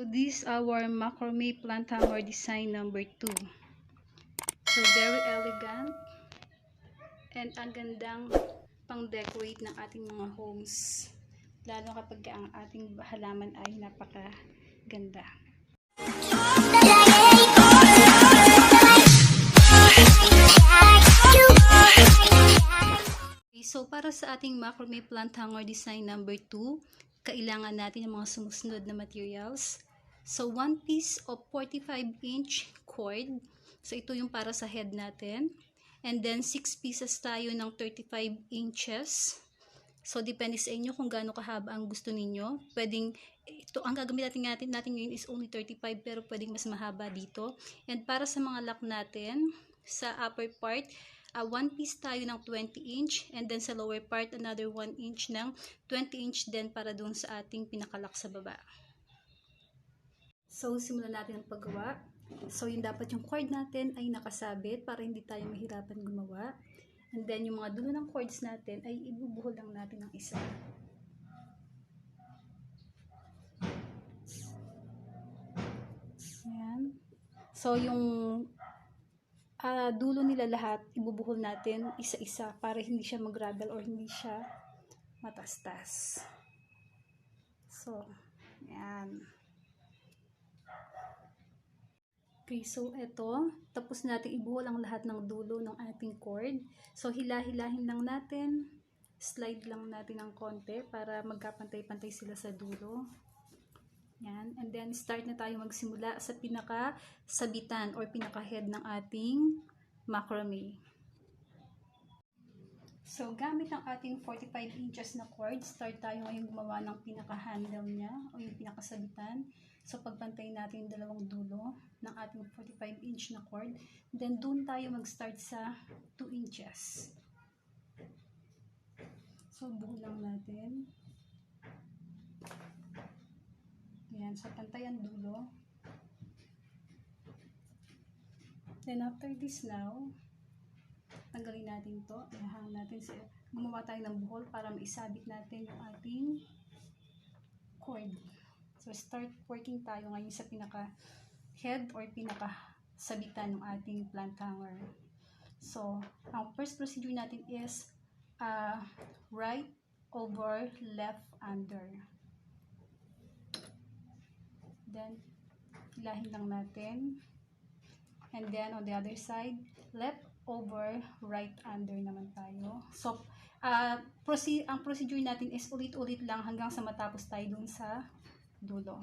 So this is our macrame plant hanger design number 2. So very elegant and ang gandang pang-decorate ng ating mga homes. Lalo kapag ang ating halaman ay napakaganda. Okay, so para sa ating macrame plant hanger design number 2, kailangan natin ng mga sumusunod na materials. So 1 piece of 45-inch cord. So ito yung para sa head natin. And then 6 pieces tayo ng 35 inches. So depende sa inyo kung gaano kahaba ang gusto ninyo. Pwedeng ito ang gagamitin natin ngayon is only 35, pero pwedeng mas mahaba dito. And para sa mga lock natin, sa upper part, 1 piece tayo ng 20 inch, and then sa lower part another 1 inch ng 20 inch din para dun sa ating pinakalock sa baba. So simulan natin ang paggawa. So yung dapat yung cord natin ay nakasabit para hindi tayo mahirapan gumawa. And then yung mga dulo ng cords natin ay ibubuhol lang natin ng isa. Ayan. So yung dulo nila lahat ibubuhol natin isa-isa para hindi siya mag-ravel or hindi siya matastas. So, ayan. Okay, so eto, tapos natin ibuhol ang lahat ng dulo ng ating cord. So hila-hilahin lang natin, slide lang natin ng konti para magkapantay-pantay sila sa dulo. Yan, and then start na tayo magsimula sa pinaka-sabitan or pinaka-head ng ating macrame. So gamit ang ating 45 inches na cord, start tayo ngayon gumawa ng pinaka-handle niya o yung pinaka-sabitan. So pagpantay natin yung dalawang dulo ng ating 45 inch na cord, then doon tayo mag-start sa 2 inches. So buhol lang natin. Ayan, so pantay ang dulo. Then after this now, tanggalin natin to, ihang natin sa, gumawa tayo ng buhol para maisabit natin yung ating cord. So start working tayo ngayon sa pinaka head or pinaka sabitan ng ating plant hanger. So ang first procedure natin is right over, left under. Then hilahin lang natin. And then on the other side, left over, right under naman tayo. So ang procedure natin is ulit-ulit lang hanggang sa matapos tayo dun sa dulo.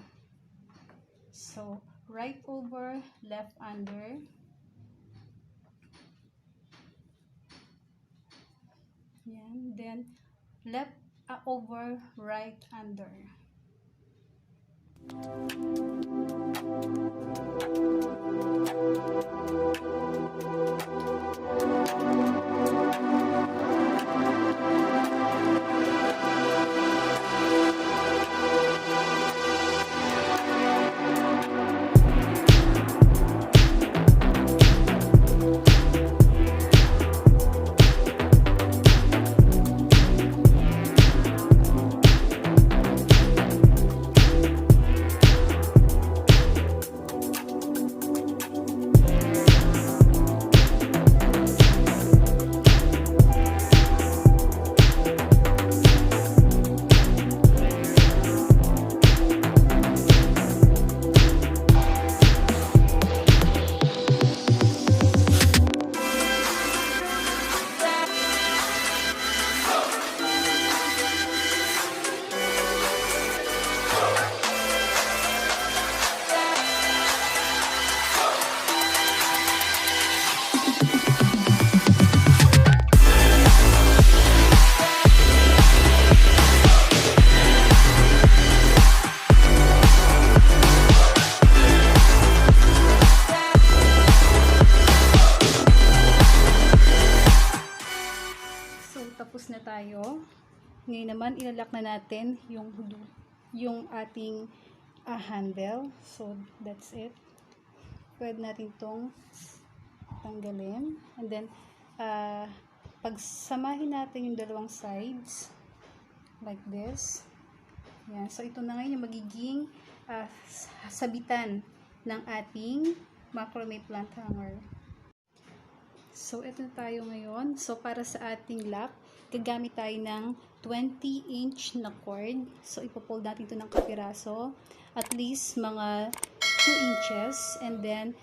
So right over, left under. Yan. Then left over, right under. Tapos na tayo. Ngayon naman ilalak na natin yung ating handle. So that's it. Pwede natin tong tanggalin. And then pagsamahin natin yung dalawang sides like this. Yan. So ito na ngayon yung magiging sabitan ng ating macrame plant hanger. So, ito na tayo ngayon. So, para sa ating lap, gagamit tayo ng 20-inch na cord. So, ipofold natin ito ng kapiraso. At least mga 2 inches. And then,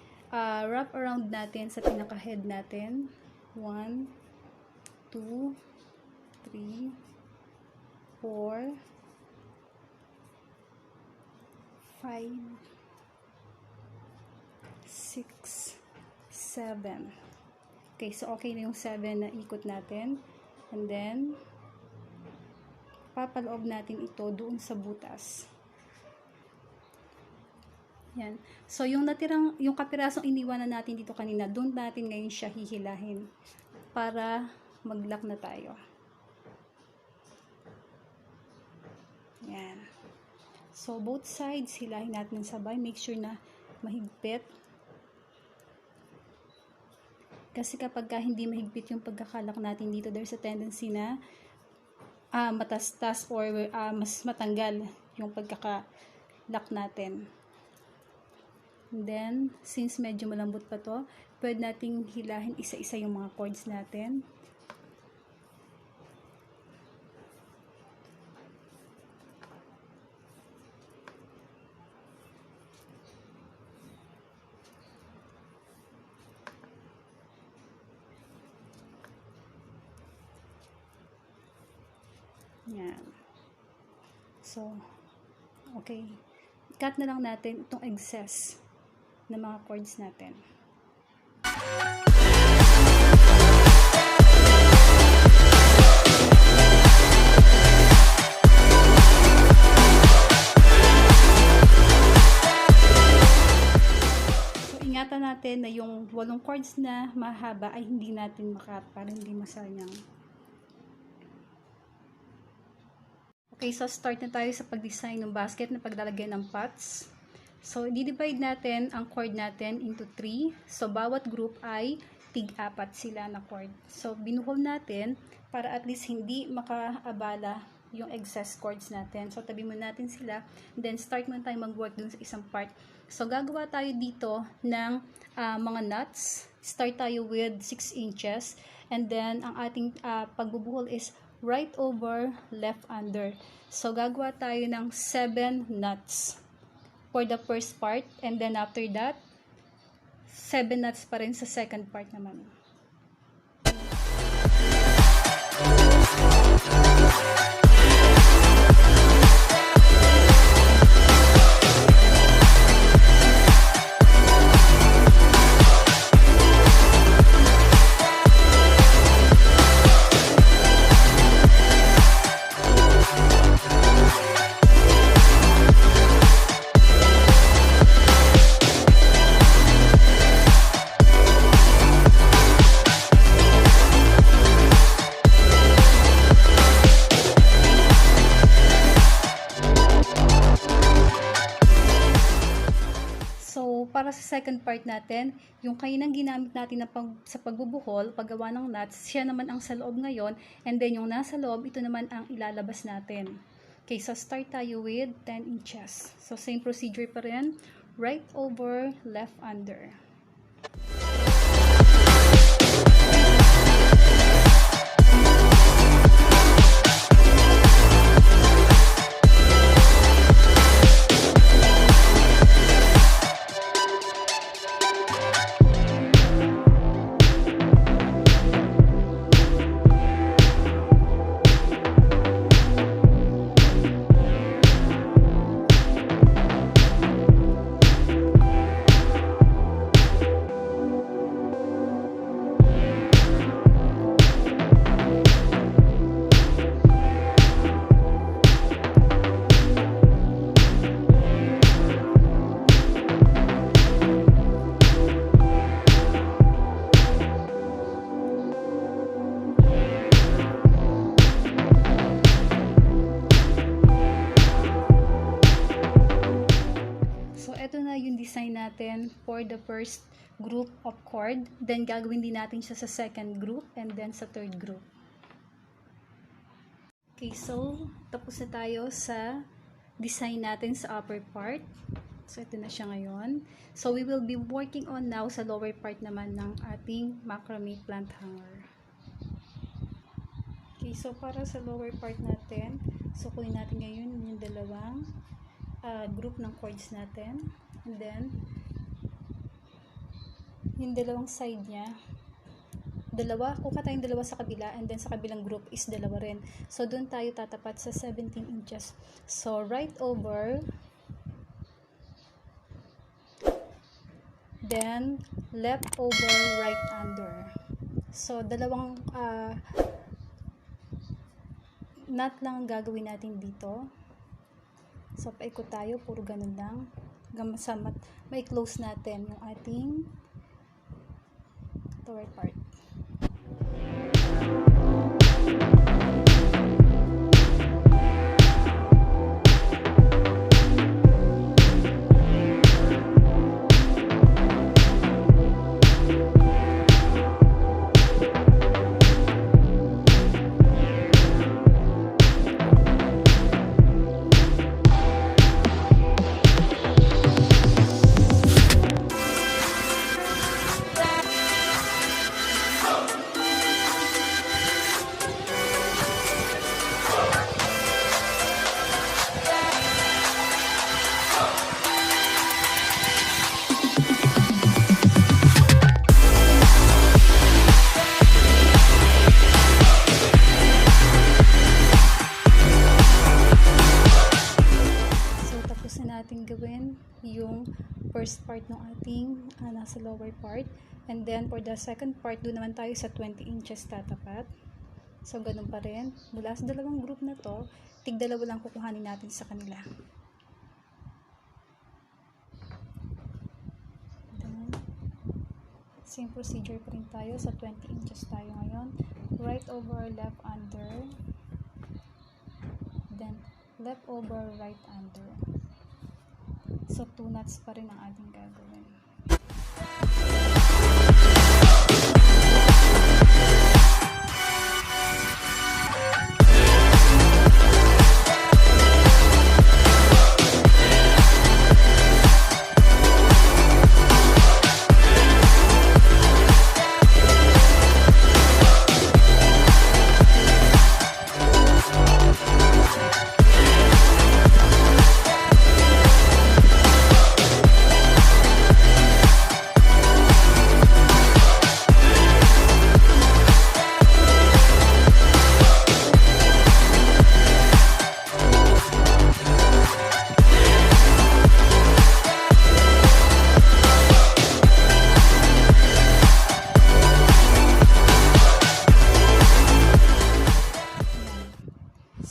wrap around natin sa pinaka-head natin. 1, 2, 3, 4, 5, 6, 7. Okay, so okay na yung 7 na ikot natin. And then, papaloob natin ito doon sa butas. Yan. So, yung kapirasong iniwanan natin dito kanina, doon natin ngayon siya hihilahin para mag-lock na tayo. Yan. So, both sides, hilahin natin sabay. Make sure na mahigpit. Kasi kapag hindi mahigpit yung pagkakalak natin dito, there's a tendency na matastas or mas matanggal yung pagkakalak natin. And then, since medyo malambot pa to, pwede nating hilahin isa-isa yung mga cords natin. Yan. So, okay. Cut na lang natin itong excess na mga cords natin. So, ingatan natin na yung 8 cords na mahaba ay hindi natin makat para hindi masayang. Okay, so start na tayo sa pag-design ng basket na paglalagyan ng pots. So, i-divide natin ang cord natin into 3. So, bawat group ay tig-4 sila na cord. So, binuhol natin para at least hindi makaabala yung excess cords natin. So, tabi muna natin sila. Then, start muna tayo mag-work dun sa isang part. So, gagawa tayo dito ng mga nuts. Start tayo with 6 inches. And then, ang ating pagbubuhol is right over, left under. So, gagawa tayo ng 7 nuts for the first part. And then, after that, 7 nuts pa rin sa second part naman. Para sa second part natin, yung kainang ginamit natin na sa pagbubuhol, paggawa ng nuts, siya naman ang sa loob ngayon, and then yung nasa loob, ito naman ang ilalabas natin. Okay, so start tayo with 10 inches. So same procedure pa rin, right over, left under. design natin for the first group of cord. Then, gagawin din natin siya sa second group and then sa third group. Okay, so, tapos na tayo sa design natin sa upper part. So, ito na siya ngayon. So, we will be working on now sa lower part naman ng ating macrame plant hanger. Okay, so para sa lower part natin, so kunin natin ngayon yung dalawang group ng cords natin. And then, yung dalawang side niya, kuha tayong dalawa sa kabila, and then sa kabilang group is dalawa rin. So, doon tayo tatapat sa 17 inches. So, right over, then left over, right under. So, dalawang knot lang ang gagawin natin dito. So, paikot tayo, puro ganun lang. Hanggang may close natin yung ating lower part. Gawin yung first part ng ating nasa lower part, and then for the second part doon naman tayo sa 20 inches tatapat. So ganun pa rin mula sa dalawang group na to, tig-dalawa lang kukuhanin natin sa kanila. Then, same procedure pa rin tayo sa 20 inches tayo ngayon, right over, left under, then left over, right under. So, 2 knots pa rin ang ating gagawin.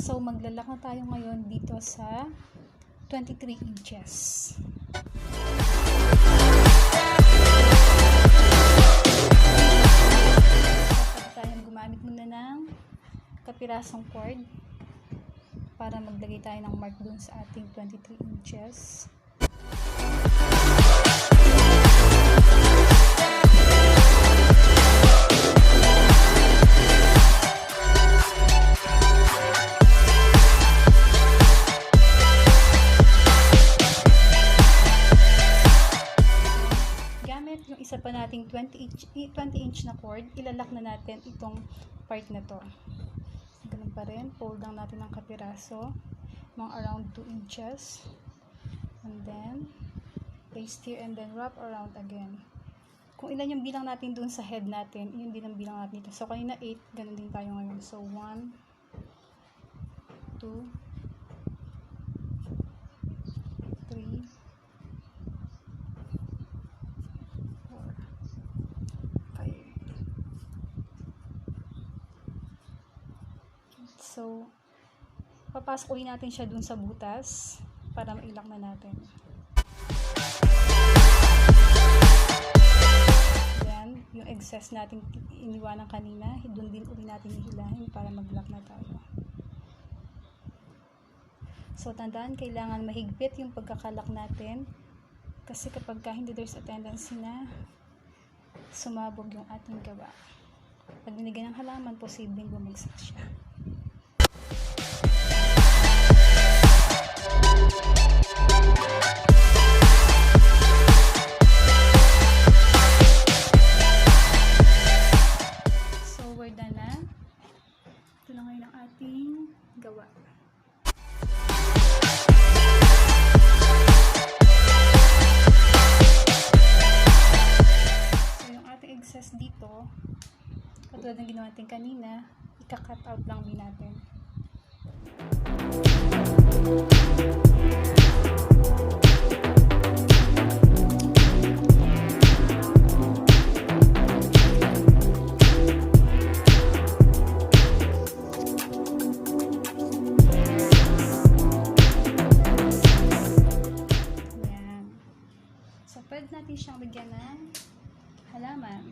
So, maglalak na tayo ngayon dito sa 23 inches. Dapat tayong gumamit muna ng kapirasong cord para maglagay tayo ng mark dun sa ating 23 inches. Yung isa pa nating 20 inch na cord, ilalak na natin itong part na to. Ganun pa rin, fold lang natin ng kapiraso, mga around 2 inches, and then paste here and then wrap around again. Kung ilan yung bilang natin dun sa head natin, yun din ang bilang natin dito. So kanina 8, ganun din tayo ngayon. So 1, 2, 3, so, papasok ulit natin siya dun sa butas para mailak na natin. Then, yung excess natin iniwanan kanina, dun din ulit natin ihilahin para mag-lock na tayo. So, tandaan, kailangan mahigpit yung pagkakalak natin kasi kapag hindi, there's a tendency na sumabog yung ating gawa. Pag binigyan ng halaman, posibleng bumagsak siya. ng ginawa natin kanina, ika-cut out lang din natin. Ayan. So, pwede natin siyang bigyan ng halaman.